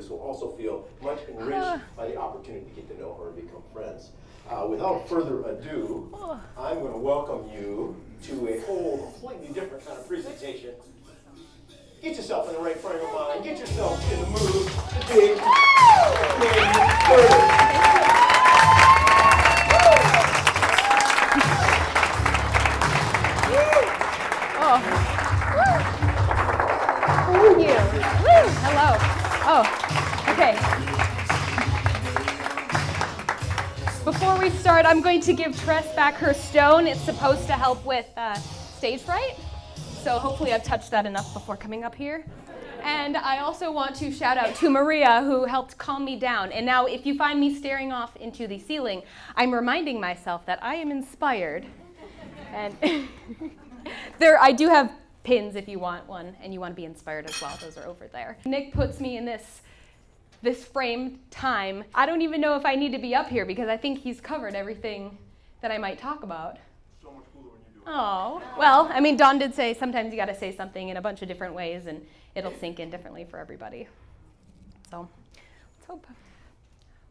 who will also feel much enriched by the opportunity to get to know her and become friends. Without further ado, I'm going to welcome you to a whole completely different kind of presentation. Get yourself in the right frame of mind. Get yourself in the mood to dig further. Thank you. Woo. Hello. Oh, okay. Before we start, I'm going to give Tress back her stone. It's supposed to help with stage fright. So hopefully I've touched that enough before coming up here. And I also want to shout out to Maria, who helped calm me down. And now if you find me staring off into the ceiling, I'm reminding myself that I am inspired. And I do have pins if you want one, and you want to be inspired as well. Those are over there. Nick puts me in this framed time. I don't even know if I need to be up here because I think he's covered everything that I might talk about. So much cooler when you do it. Oh, well, I mean, Dawn did say sometimes you got to say something in a bunch of different ways, and it'll sink in differently for everybody. So let's hope.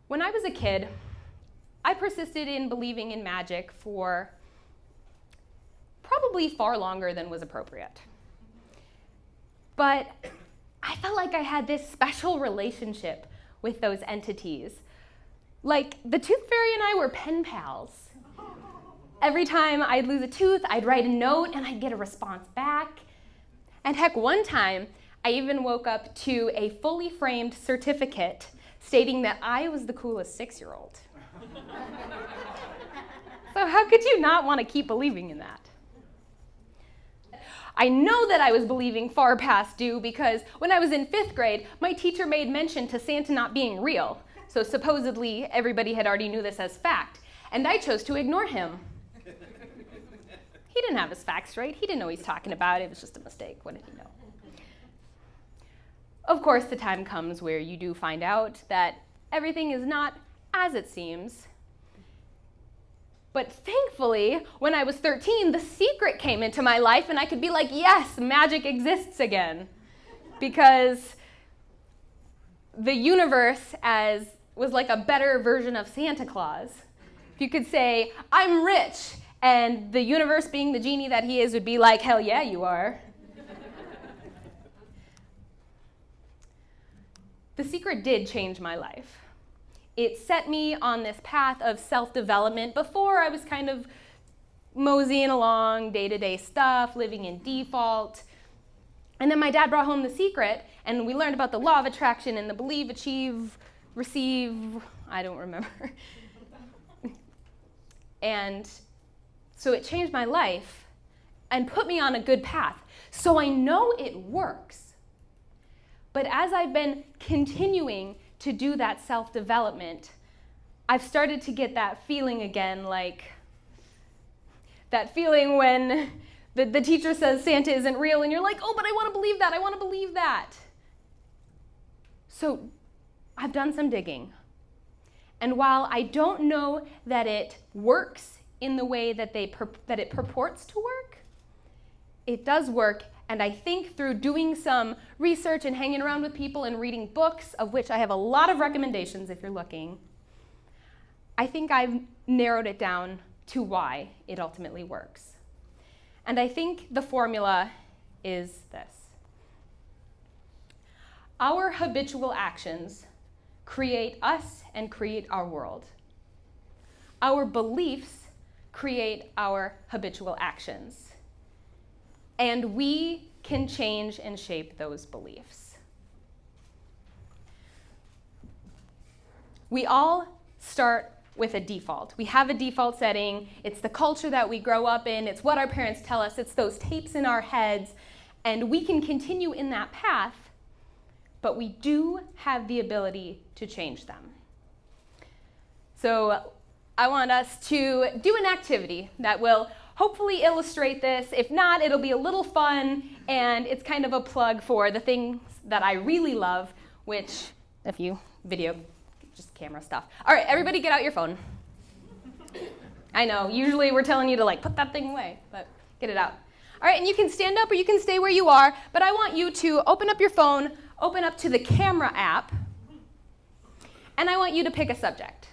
When I was a kid, I persisted in believing in magic for probably far longer than was appropriate. But I felt like I had this special relationship with those entities. Like, the Tooth Fairy and I were pen pals. Every time I'd lose a tooth, I'd write a note and I'd get a response back. And heck, one time, I even woke up to a fully framed certificate stating that I was the coolest 6-year-old. So how could you not want to keep believing in that? I know that I was believing far past due because when I was in 5th grade, my teacher made mention to Santa not being real. So supposedly everybody had already knew this as fact, and I chose to ignore him. He didn't have his facts straight. He didn't know what he's talking about. It was just a mistake. What did he know? Of course, the time comes where you do find out that everything is not as it seems. But thankfully, when I was 13, The Secret came into my life, and I could be like, yes, magic exists again. Because the universe was like a better version of Santa Claus. If you could say, I'm rich, and the universe, being the genie that he is, would be like, hell yeah, you are. The Secret did change my life. It set me on this path of self-development. Before, I was kind of moseying along, day-to-day stuff, living in default. And then my dad brought home The Secret, and we learned about the law of attraction and the believe, achieve, receive, I don't remember. And so it changed my life and put me on a good path. So I know it works. But as I've been continuing to do that self-development, I've started to get that feeling again, like that feeling when the teacher says Santa isn't real, and you're like, oh, but I want to believe that, I want to believe that. So I've done some digging. And while I don't know that it works in the way that it purports to work, it does work. And I think through doing some research and hanging around with people and reading books, of which I have a lot of recommendations if you're looking, I think I've narrowed it down to why it ultimately works. And I think the formula is this. Our habitual actions create us and create our world. Our beliefs create our habitual actions. And we can change and shape those beliefs. We all start with a default. We have a default setting. It's the culture that we grow up in. It's what our parents tell us. It's those tapes in our heads. And we can continue in that path, but we do have the ability to change them. So I want us to do an activity that will hopefully illustrate this. If not, it'll be a little fun, and it's kind of a plug for the things that I really love, which, if you video, just camera stuff. All right, everybody get out your phone. I know, usually we're telling you to put that thing away, but get it out. All right, and you can stand up or you can stay where you are, but I want you to open up your phone, open up to the camera app, and I want you to pick a subject.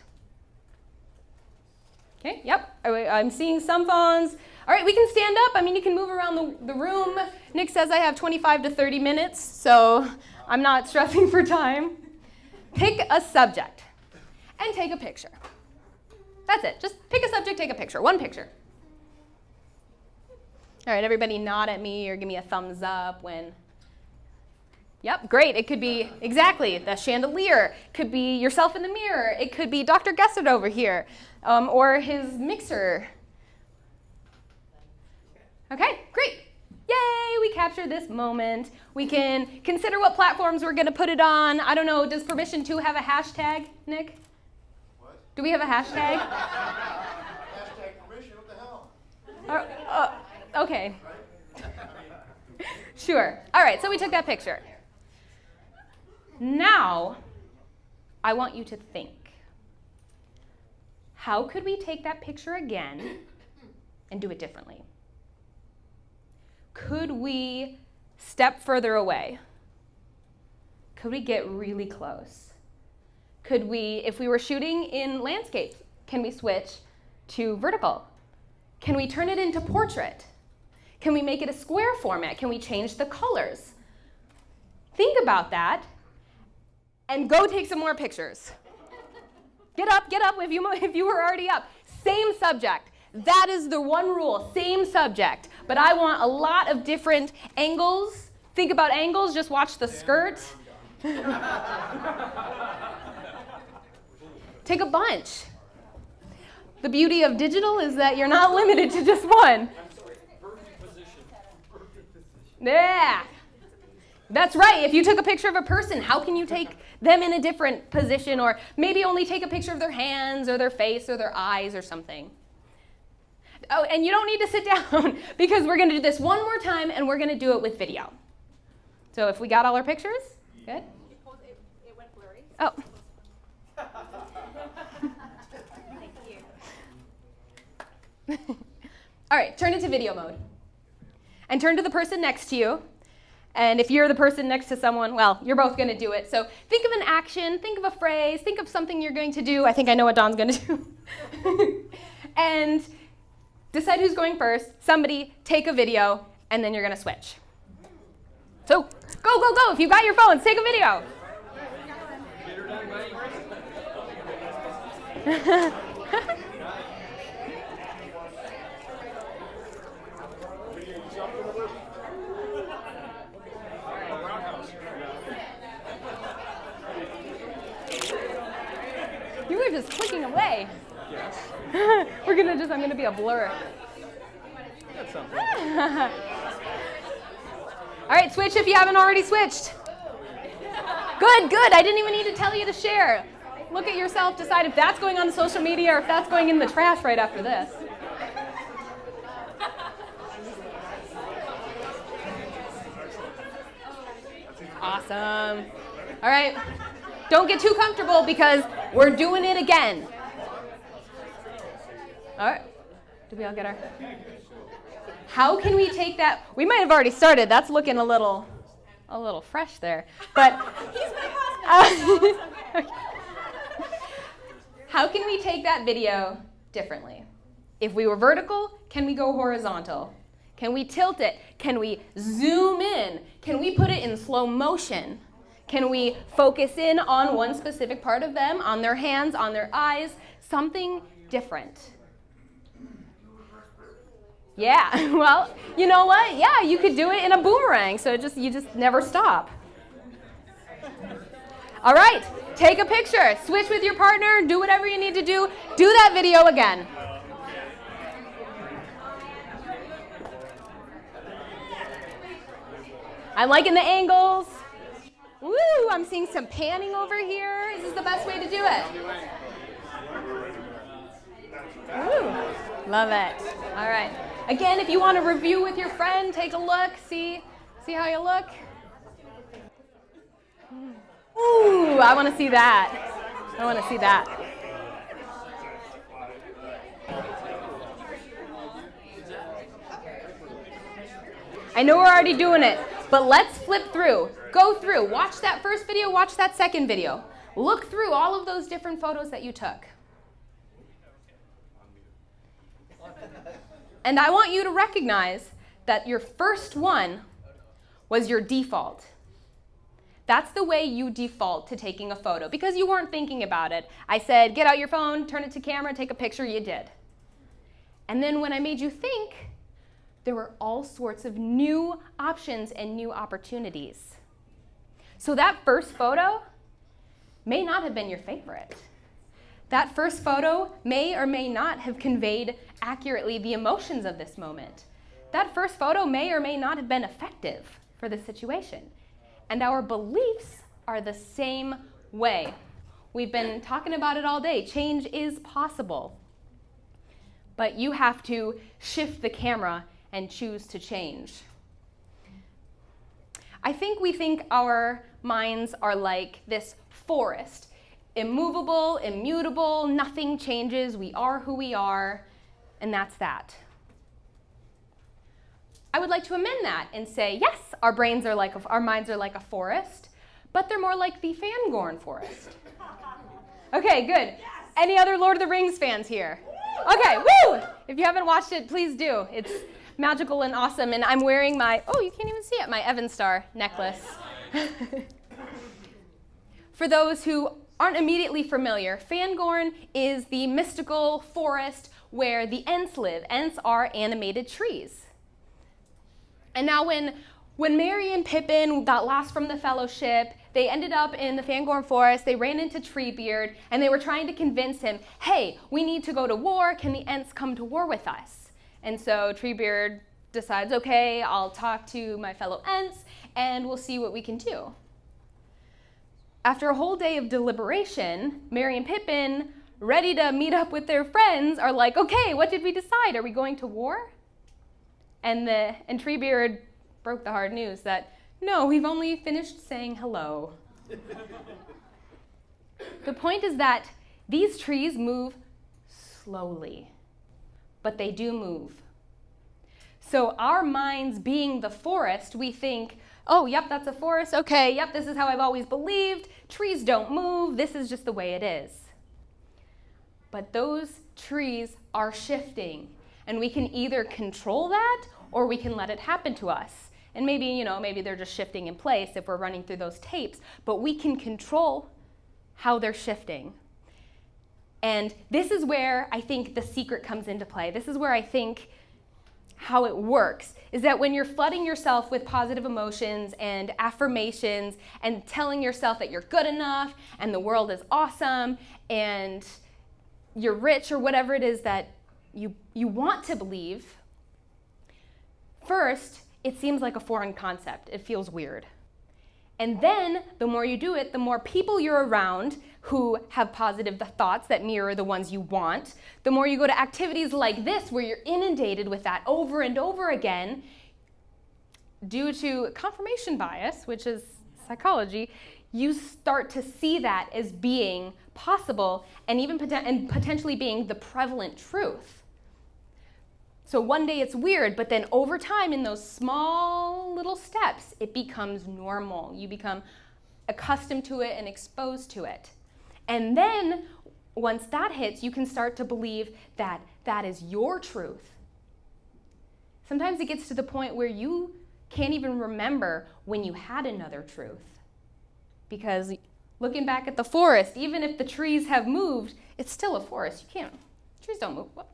Okay, yep, I'm seeing some phones. All right, we can stand up. I mean, you can move around the room. Nick says I have 25 to 30 minutes, so I'm not stressing for time. Pick a subject and take a picture. That's it. Just pick a subject, take a picture. One picture. All right, everybody nod at me or give me a thumbs up when... Yep, great. It could be, exactly, the chandelier. It could be yourself in the mirror. It could be Dr. Gessert over here, or his mixer. Okay, great. Yay, we captured this moment. We can consider what platforms we're going to put it on. I don't know, does permission to have a hashtag, Nick? What? Do we have a hashtag? Hashtag permission, what the hell? Okay. Sure. All right, so we took that picture. Now, I want you to think. How could we take that picture again and do it differently? Could we step further away? Could we get really close? Could we, if we were shooting in landscapes, can we switch to vertical? Can we turn it into portrait? Can we make it a square format? Can we change the colors? Think about that and go take some more pictures. Get up if you were already up. Same subject. That is the one rule, same subject. But I want a lot of different angles. Think about angles, just watch the skirt. Take a bunch. The beauty of digital is that you're not limited to just one. Yeah. That's right. If you took a picture of a person, how can you take them in a different position, or maybe only take a picture of their hands or their face or their eyes or something? Oh, and you don't need to sit down because we're going to do this one more time and we're going to do it with video. So if we got all our pictures, good? It went blurry. Oh. Thank you. All right, turn it to video mode. And turn to the person next to you. And if you're the person next to someone, well, you're both going to do it. So think of an action, think of a phrase, think of something you're going to do. I think I know what Dawn's going to do. And decide who's going first. Somebody take a video, and then you're going to switch. So go, go, go. If you've got your phones, take a video. You were just clicking away. Yes. I'm gonna be a blur. That sounds All right, switch if you haven't already switched. Good, good. I didn't even need to tell you to share. Look at yourself, decide if that's going on social media or if that's going in the trash right after this. Awesome. All right. Don't get too comfortable because we're doing it again. All right. Did we all get our... How can we take that? We might have already started. That's looking a little fresh there. But He's my husband. how can we take that video differently? If we were vertical, can we go horizontal? Can we tilt it? Can we zoom in? Can we put it in slow motion? Can we focus in on one specific part of them, on their hands, on their eyes? Something different. Yeah, well, you know what? Yeah, you could do it in a boomerang, so you just never stop. All right, take a picture, switch with your partner, do whatever you need to do. Do that video again. I'm liking the angles. Woo, I'm seeing some panning over here. This is the best way to do it. Woo, love it. All right. Again, if you want to review with your friend, take a look, see how you look. Ooh, I want to see that. I want to see that. I know we're already doing it, but let's flip through. Go through. Watch that first video, watch that second video. Look through all of those different photos that you took. And I want you to recognize that your first one was your default. That's the way you default to taking a photo because you weren't thinking about it. I said, get out your phone, turn it to camera, take a picture, you did. And then when I made you think, there were all sorts of new options and new opportunities. So that first photo may not have been your favorite. That first photo may or may not have conveyed accurately the emotions of this moment. That first photo may or may not have been effective for the situation. And our beliefs are the same way. We've been talking about it all day. Change is possible. But you have to shift the camera and choose to change. I think we think our minds are like this forest. Immovable, immutable, nothing changes, we are who we are, and that's that. I would like to amend that and say, yes, our minds are like a forest, but they're more like the Fangorn forest. Okay, good. Yes. Any other Lord of the Rings fans here? Okay, woo! If you haven't watched it, please do. It's magical and awesome, and I'm wearing my, oh, you can't even see it, my Evan Star necklace. For those who aren't immediately familiar, Fangorn is the mystical forest where the Ents live. Ents are animated trees. And now when Merry and Pippin got lost from the Fellowship, they ended up in the Fangorn forest, they ran into Treebeard, and they were trying to convince him, hey, we need to go to war, can the Ents come to war with us? And so Treebeard decides, okay, I'll talk to my fellow Ents, and we'll see what we can do. After a whole day of deliberation, Merry and Pippin, ready to meet up with their friends, are like, okay, what did we decide? Are we going to war? And Treebeard broke the hard news that, no, we've only finished saying hello. The point is that these trees move slowly, but they do move. So our minds being the forest, we think, oh, yep, that's a forest. Okay, yep, this is how I've always believed. Trees don't move. This is just the way it is. But those trees are shifting, and we can either control that or we can let it happen to us. And maybe they're just shifting in place if we're running through those tapes, but we can control how they're shifting. And this is where I think the secret comes into play. This is where I think how it works is that when you're flooding yourself with positive emotions and affirmations and telling yourself that you're good enough and the world is awesome and you're rich or whatever it is that you want to believe, first, it seems like a foreign concept. It feels weird. And then the more you do it, the more people you're around who have positive thoughts that mirror the ones you want. The more you go to activities like this where you're inundated with that over and over again, due to confirmation bias, which is psychology, you start to see that as being possible and even potentially being the prevalent truth. So one day it's weird, but then over time in those small little steps, it becomes normal. You become accustomed to it and exposed to it. And then once that hits, you can start to believe that that is your truth. Sometimes it gets to the point where you can't even remember when you had another truth. Because looking back at the forest, even if the trees have moved, it's still a forest. Trees don't move. Well,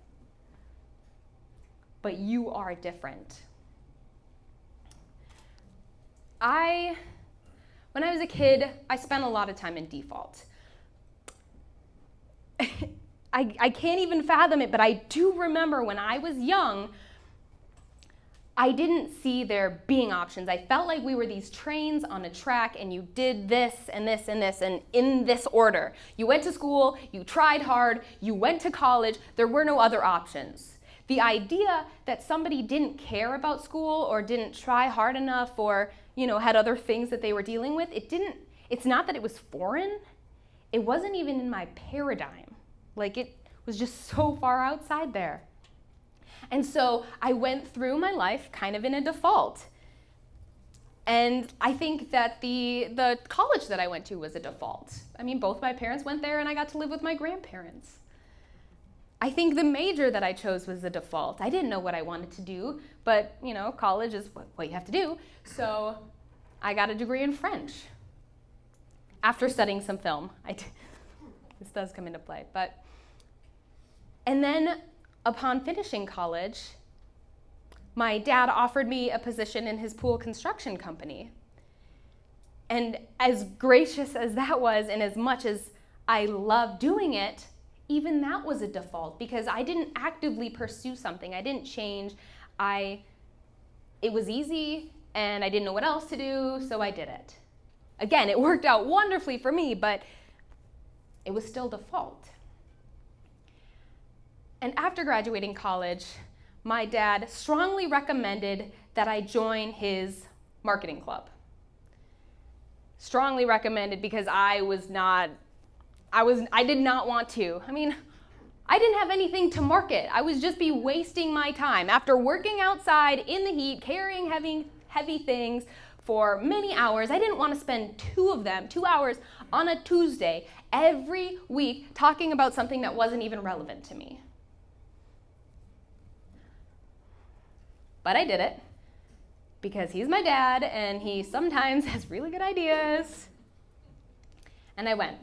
but you are different. When I was a kid, I spent a lot of time in default. I can't even fathom it, but I do remember when I was young, I didn't see there being options. I felt like we were these trains on a track and you did this and this and this and in this order. You went to school, you tried hard, you went to college, there were no other options. The idea that somebody didn't care about school or didn't try hard enough or, had other things that they were dealing with, it's not that it was foreign, it wasn't even in my paradigm. Like it was just so far outside there. And so I went through my life kind of in a default. And I think that the college that I went to was a default. I mean, both my parents went there and I got to live with my grandparents. I think the major that I chose was the default. I didn't know what I wanted to do, but college is what you have to do. So I got a degree in French after studying some film. This does come into play. And then upon finishing college, my dad offered me a position in his pool construction company. And as gracious as that was, and as much as I loved doing it, even that was a default because I didn't actively pursue something. I didn't change. It was easy and I didn't know what else to do, so I did it. Again, it worked out wonderfully for me, but it was still default. And after graduating college, my dad strongly recommended that I join his marketing club. Strongly recommended because I did not want to. I mean, I didn't have anything to market. I was just be wasting my time. After working outside in the heat, carrying heavy things for many hours, I didn't want to spend 2 hours on a Tuesday every week talking about something that wasn't even relevant to me. But I did it because he's my dad and he sometimes has really good ideas. And I went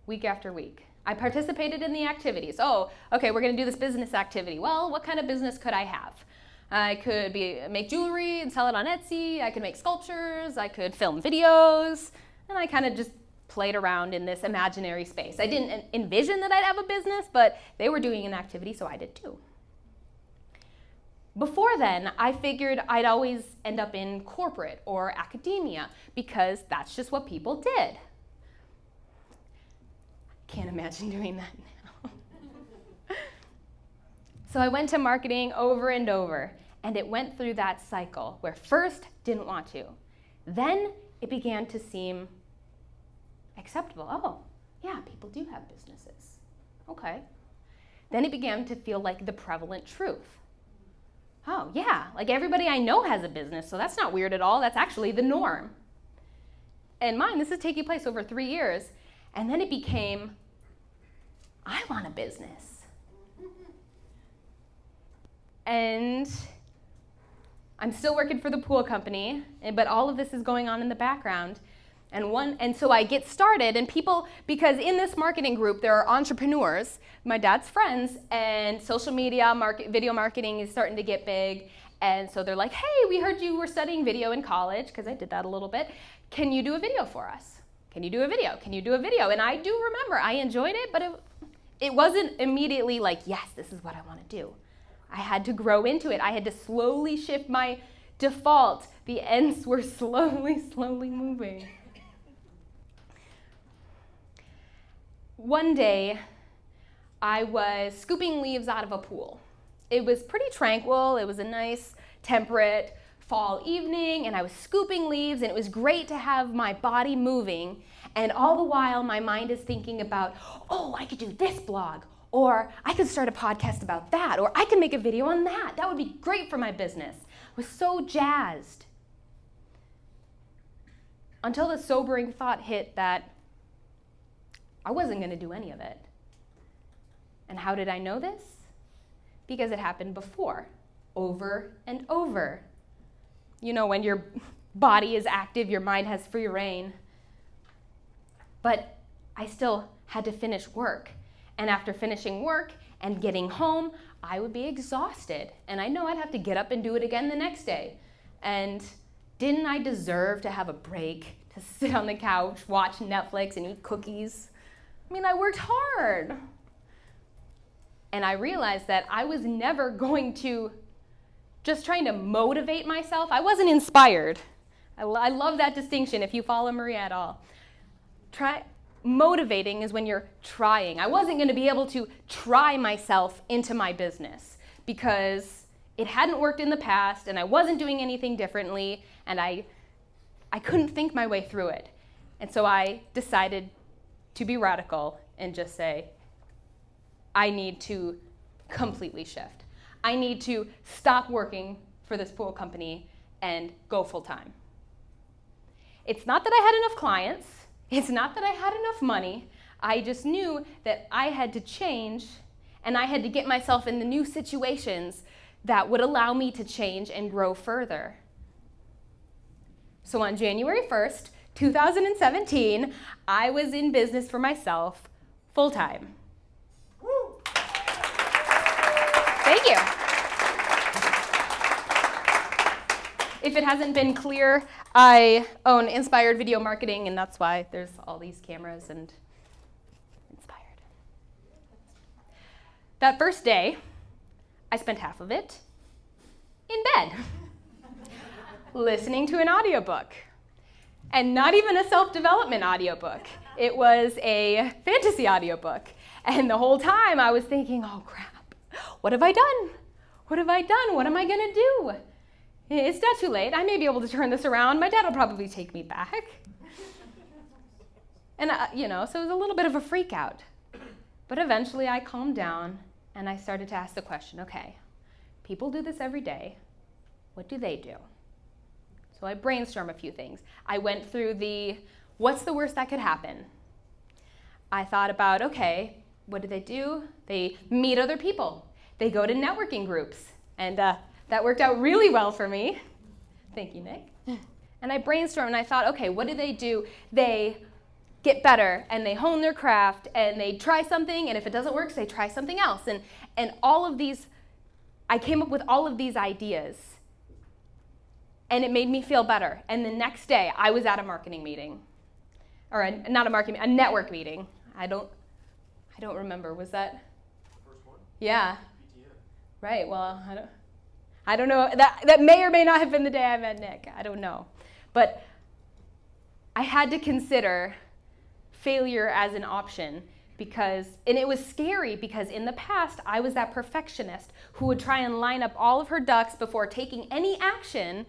week after week. I participated in the activities. Oh, okay, we're going to do this business activity. Well, what kind of business could I have? I could make jewelry and sell it on Etsy. I could make sculptures. I could film videos. And I kind of just played around in this imaginary space. I didn't envision that I'd have a business, but they were doing an activity, so I did too. Before then, I figured I'd always end up in corporate or academia because that's just what people did. Can't imagine doing that now. So I went to marketing over and over, and it went through that cycle where first didn't want to. Then it began to seem acceptable. Oh, yeah, people do have businesses. Okay. Then it began to feel like the prevalent truth. Oh, yeah, like everybody I know has a business, so that's not weird at all. That's actually the norm. And this is taking place over 3 years. And then it became, I want a business. And I'm still working for the pool company, but all of this is going on in the background. And so I get started, and people, because in this marketing group, there are entrepreneurs, my dad's friends, and social media, video marketing is starting to get big. And so they're like, hey, we heard you were studying video in college, because I did that a little bit. Can you do a video for us? Can you do a video? Can you do a video? And I do remember, I enjoyed it, but it wasn't immediately like, yes, this is what I want to do. I had to grow into it. I had to slowly shift my default. The ends were slowly moving. One day, I was scooping leaves out of a pool. It was pretty tranquil. It was a nice, temperate fall evening, and I was scooping leaves, and it was great to have my body moving. And all the while, my mind is thinking about, oh, I could do this blog, or I could start a podcast about that, or I could make a video on that. That would be great for my business. I was so jazzed. Until the sobering thought hit that I wasn't going to do any of it. And how did I know this? Because it happened before, over and over. You know, when your body is active, your mind has free reign. But I still had to finish work. And after finishing work and getting home, I would be exhausted. And I know I'd have to get up and do it again the next day. And didn't I deserve to have a break, to sit on the couch, watch Netflix, and eat cookies? I mean, I worked hard. And I realized that I was never going to just trying to motivate myself. I wasn't inspired. I love that distinction if you follow Maria at all. Motivating is when you're trying. I wasn't going to be able to try myself into my business because it hadn't worked in the past and I wasn't doing anything differently and I couldn't think my way through it. And so I decided to be radical and just say, I need to completely shift. I need to stop working for this pool company and go full time. it's not that I had enough clients. It's not that I had enough money. I just knew that I had to change, and I had to get myself in the new situations that would allow me to change and grow further. So on January 1st, 2017, I was in business for myself full-time. Woo. Thank you. If it hasn't been clear, I own Inspired Video Marketing, and that's why there's all these cameras and Inspired. That first day, I spent half of it in bed, listening to an audiobook. And not even a self-development audiobook. It was a fantasy audiobook. And the whole time I was thinking, oh crap, what have I done? What have I done? What am I gonna do? It's not too late. I may be able to turn this around. My dad will probably take me back. And so it was a little bit of a freak out. But eventually I calmed down and I started to ask the question, okay, people do this every day. What do they do? So I brainstormed a few things. I went through what's the worst that could happen? I thought about, okay, what do? They meet other people. They go to networking groups. And that worked out really well for me. Thank you, Nick. And I brainstormed and I thought, okay, what do? They get better and they hone their craft and they try something, and if it doesn't work, they try something else. And all of these, I came up with all of these ideas. And it made me feel better. And the next day, I was at a marketing meeting. Or a network meeting. I don't remember. Was that? The first one? Yeah. PTN. Right, well, I don't know. That may or may not have been the day I met Nick. I don't know. But I had to consider failure as an option and it was scary because in the past, I was that perfectionist who would try and line up all of her ducks before taking any action,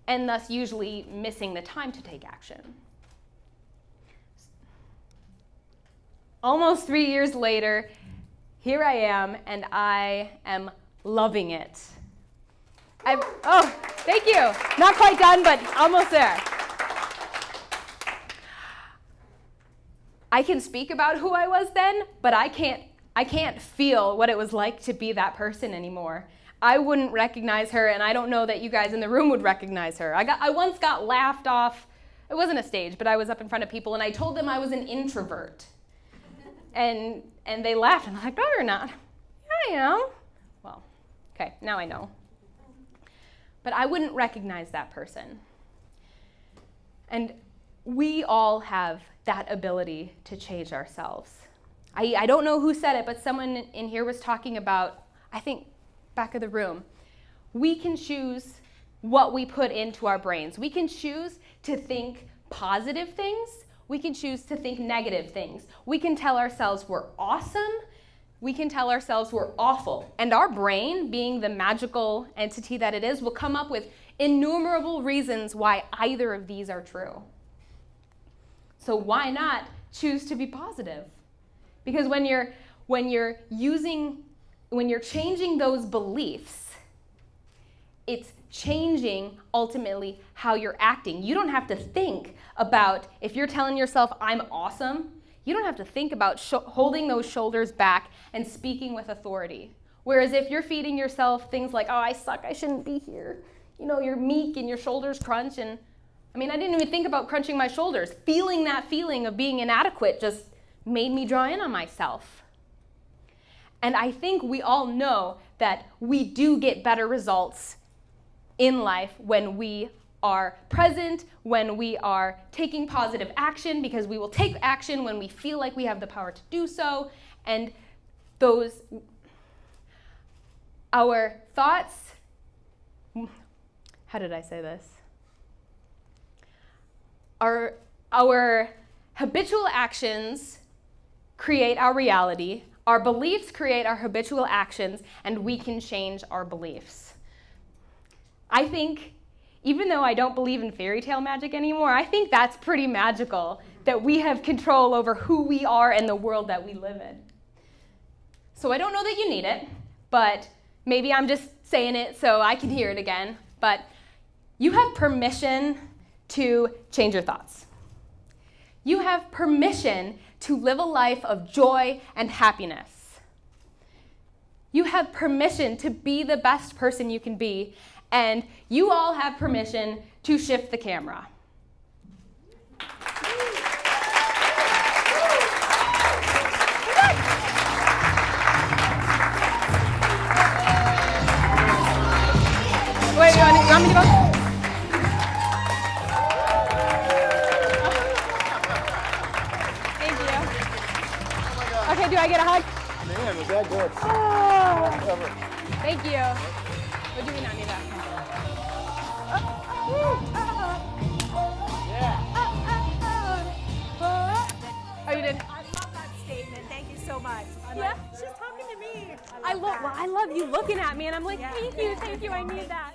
and thus usually missing the time to take action. Almost 3 years later, here I am, and I am loving it. Thank you. Not quite done, but almost there. I can speak about who I was then, but I can't feel what it was like to be that person anymore. I wouldn't recognize her, and I don't know that you guys in the room would recognize her. I once got laughed off. It wasn't a stage, but I was up in front of people, and I told them I was an introvert. And they laughed, and I'm like, no, you're not. Yeah, I am. Well, okay, now I know. But I wouldn't recognize that person. And we all have that ability to change ourselves. I don't know who said it, but someone in here was talking about, I think, back of the room. We can choose what we put into our brains. We can choose to think positive things. We can choose to think negative things. We can tell ourselves we're awesome. We can tell ourselves we're awful. And our brain, being the magical entity that it is, will come up with innumerable reasons why either of these are true. So why not choose to be positive? Because when you're changing those beliefs, it's changing ultimately how you're acting. You don't have to think about, if you're telling yourself, I'm awesome, you don't have to think about holding those shoulders back and speaking with authority. Whereas if you're feeding yourself things like, oh, I suck, I shouldn't be here, you're meek and your shoulders crunch, and I didn't even think about crunching my shoulders. Feeling that feeling of being inadequate just made me draw in on myself. And I think we all know that we do get better results in life when we are present, when we are taking positive action, because we will take action when we feel like we have the power to do so. And our thoughts, how did I say this? Our habitual actions create our reality, our beliefs create our habitual actions, and we can change our beliefs. I think, even though I don't believe in fairy tale magic anymore, I think that's pretty magical, that we have control over who we are and the world that we live in. So I don't know that you need it, but maybe I'm just saying it so I can hear it again. But you have permission to change your thoughts. You have permission to live a life of joy and happiness. You have permission to be the best person you can be, and you all have permission to shift the camera. Wait, you want me to go? Thank you. Okay, do I get a hug? Man, was that good? Thank you. Or do we not need that? Oh, you did? I love that statement. Thank you so much. Yeah? She's talking to me. I love you looking at me, and I'm like, thank you, I need that.